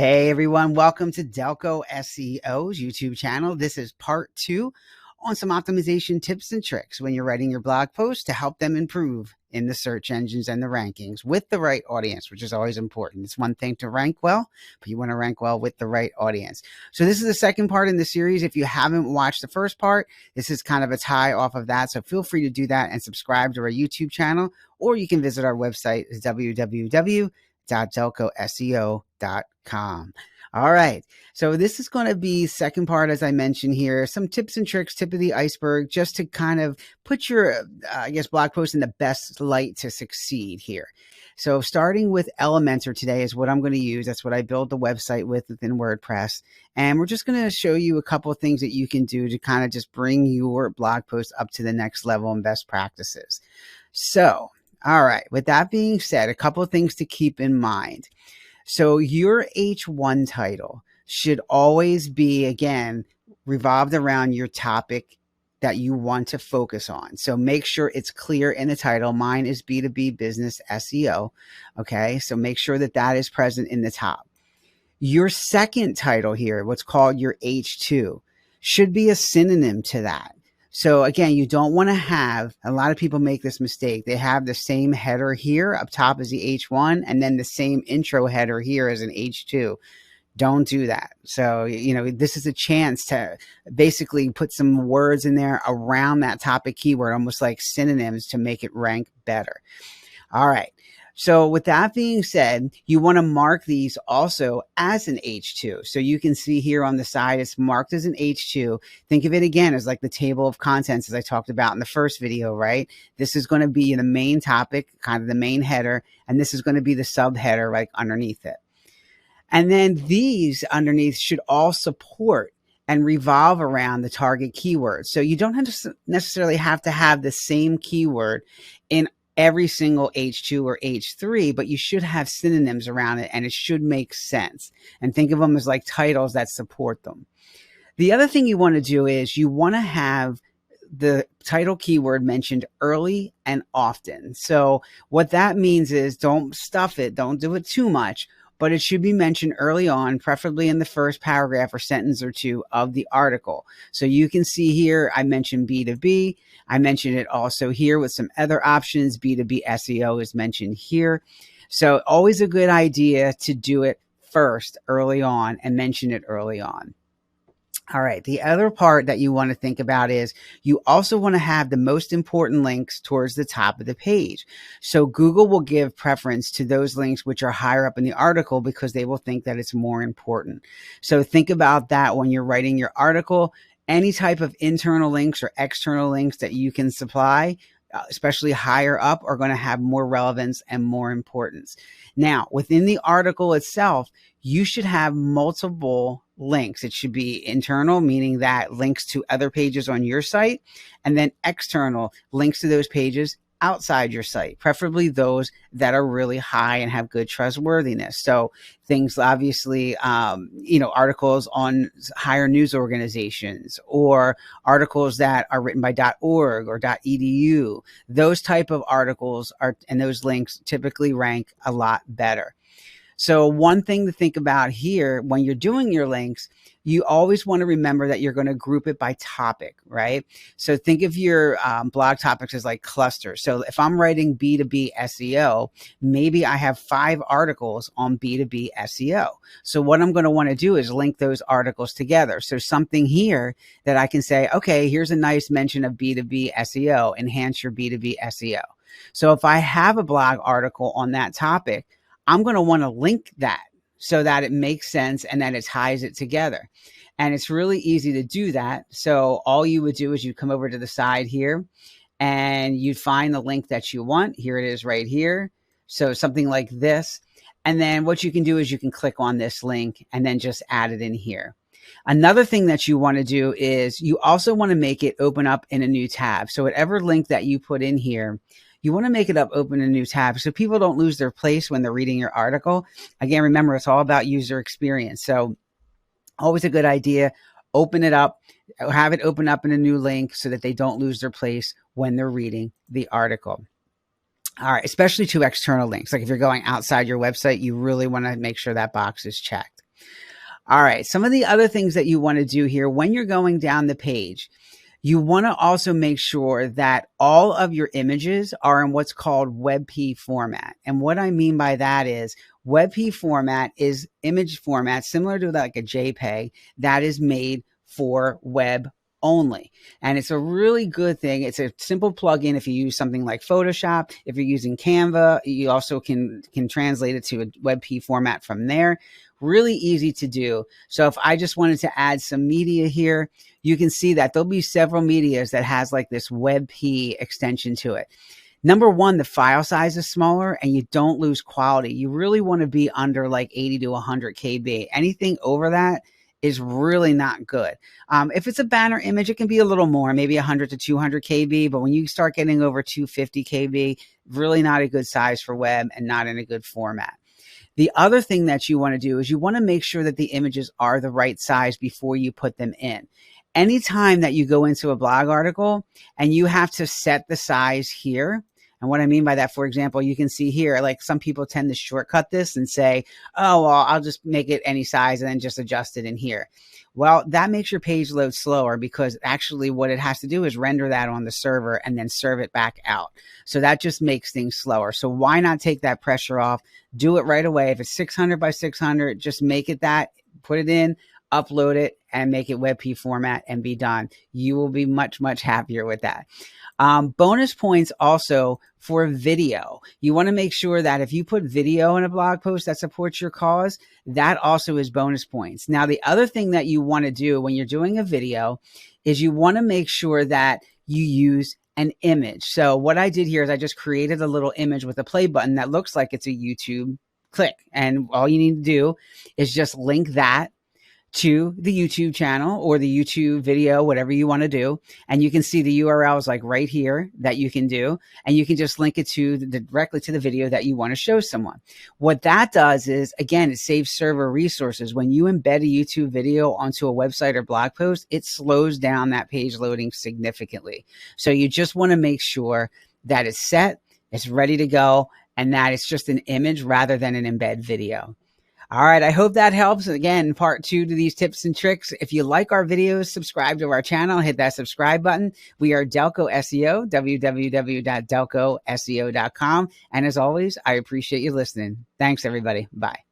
Hey everyone, welcome to Delco SEO's YouTube channel. This is part 2 on some optimization tips and tricks when you're writing your blog posts to help them improve in the search engines and the rankings with the right audience, which is always important. It's one thing to rank well, but you want to rank well with the right audience. So this is the second part in the series. If you haven't watched the first part, this is kind of a tie off of that. So feel free to do that and subscribe to our YouTube channel, or you can visit our website, www.delcoseo.com. All right. So this is going to be second part, as I mentioned here, some tips and tricks, tip of the iceberg, just to kind of put your, blog post in the best light to succeed here. So starting with Elementor today is what I'm going to use. That's what I built the website with within WordPress. And we're just going to show you a couple of things that you can do to kind of just bring your blog post up to the next level and best practices. So, all right. With that being said, a couple of things to keep in mind. So your H1 title should always be, again, revolved around your topic that you want to focus on. So make sure it's clear in the title. Mine is B2B business SEO. Okay. So make sure that that is present in the top. Your second title here, what's called your H2, should be a synonym to that. So again, you don't want to have, a lot of people make this mistake. They have the same header here up top as the H1 and then the same intro header here as an H2. Don't do that. So, this is a chance to basically put some words in there around that topic keyword, almost like synonyms, to make it rank better. All right. So with that being said, you want to mark these also as an H2. So you can see here on the side, it's marked as an H2. Think of it again as like the table of contents, as I talked about in the first video, right? This is going to be the main topic, kind of the main header, and this is going to be the subheader like underneath it. And then these underneath should all support and revolve around the target keyword. So you don't have to necessarily have to have the same keyword in every single H2 or H3, but you should have synonyms around it and it should make sense. And think of them as like titles that support them. The other thing you want to do is you want to have the title keyword mentioned early and often. So what that means is don't stuff it, don't do it too much, but it should be mentioned early on, preferably in the first paragraph or sentence or two of the article. So you can see here, I mentioned B2B. I mentioned it also here with some other options. B2B SEO is mentioned here. So always a good idea to do it first early on and mention it early on. All right. The other part that you want to think about is you also want to have the most important links towards the top of the page. So Google will give preference to those links which are higher up in the article because they will think that it's more important. So think about that when you're writing your article. Any type of internal links or external links that you can supply, especially higher up, are going to have more relevance and more importance. Now, within the article itself, you should have multiple links. It should be internal, meaning that links to other pages on your site, and then external links to those pages outside your site, preferably those that are really high and have good trustworthiness. So things obviously, articles on higher news organizations or articles that are written by .org or .edu. Those type of articles and those links typically rank a lot better. So one thing to think about here when you're doing your links, you always want to remember that you're going to group it by topic, right? So think of your blog topics as like clusters. So if I'm writing B2B SEO, maybe I have 5 articles on B2B SEO. So what I'm going to want to do is link those articles together. So something here that I can say, okay, here's a nice mention of B2B SEO, enhance your B2B SEO. So if I have a blog article on that topic, I'm going to want to link that so that it makes sense and that it ties it together. And it's really easy to do that. So all you would do is you come over to the side here and you'd find the link that you want. Here it is right here. So something like this. And then what you can do is you can click on this link and then just add it in here. Another thing that you want to do is you also want to make it open up in a new tab. So whatever link that you put in here, you want to make it open a new tab so people don't lose their place when they're reading your article. Again, remember, it's all about user experience. So always a good idea, open it up, have it open up in a new link so that they don't lose their place when they're reading the article. All right, especially to external links. Like if you're going outside your website, you really want to make sure that box is checked. All right. Some of the other things that you want to do here when you're going down the page, you want to also make sure that all of your images are in what's called WebP format. And what I mean by that is WebP format is image format similar to like a JPEG that is made for web only. And it's a really good thing. It's a simple plugin if you use something like Photoshop. If you're using Canva, you also can translate it to a WebP format from there. Really easy to do. So if I just wanted to add some media here, you can see that there'll be several medias that has like this WebP extension to it. Number one, the file size is smaller and you don't lose quality. You really want to be under like 80 to 100 KB. Anything over that is really not good. If it's a banner image, it can be a little more, maybe 100 to 200 KB. But when you start getting over 250 KB, really not a good size for web and not in a good format. The other thing that you want to do is you want to make sure that the images are the right size before you put them in. Anytime that you go into a blog article and you have to set the size here, and what I mean by that, for example, you can see here, like some people tend to shortcut this and say, oh, well, I'll just make it any size and then just adjust it in here. Well, that makes your page load slower because actually what it has to do is render that on the server and then serve it back out. So that just makes things slower. So why not take that pressure off? Do it right away. If it's 600 by 600, just make it that, put it in, upload it, and make it WebP format and be done. You will be much, much happier with that. Bonus points also for video. You want to make sure that if you put video in a blog post that supports your cause, that also is bonus points. Now, the other thing that you want to do when you're doing a video is you want to make sure that you use an image. So what I did here is I just created a little image with a play button that looks like it's a YouTube clip. And all you need to do is just link that to the YouTube channel or the YouTube video, whatever you want to do. And you can see the URLs like right here that you can do. And you can just link it to directly to the video that you want to show someone. What that does is, again, it saves server resources. When you embed a YouTube video onto a website or blog post, it slows down that page loading significantly. So you just want to make sure that it's set, it's ready to go, and that it's just an image rather than an embed video. All right, I hope that helps. Again, part 2 to these tips and tricks. If you like our videos, subscribe to our channel, hit that subscribe button. We are Delco SEO, www.delcoseo.com. And as always, I appreciate you listening. Thanks, everybody. Bye.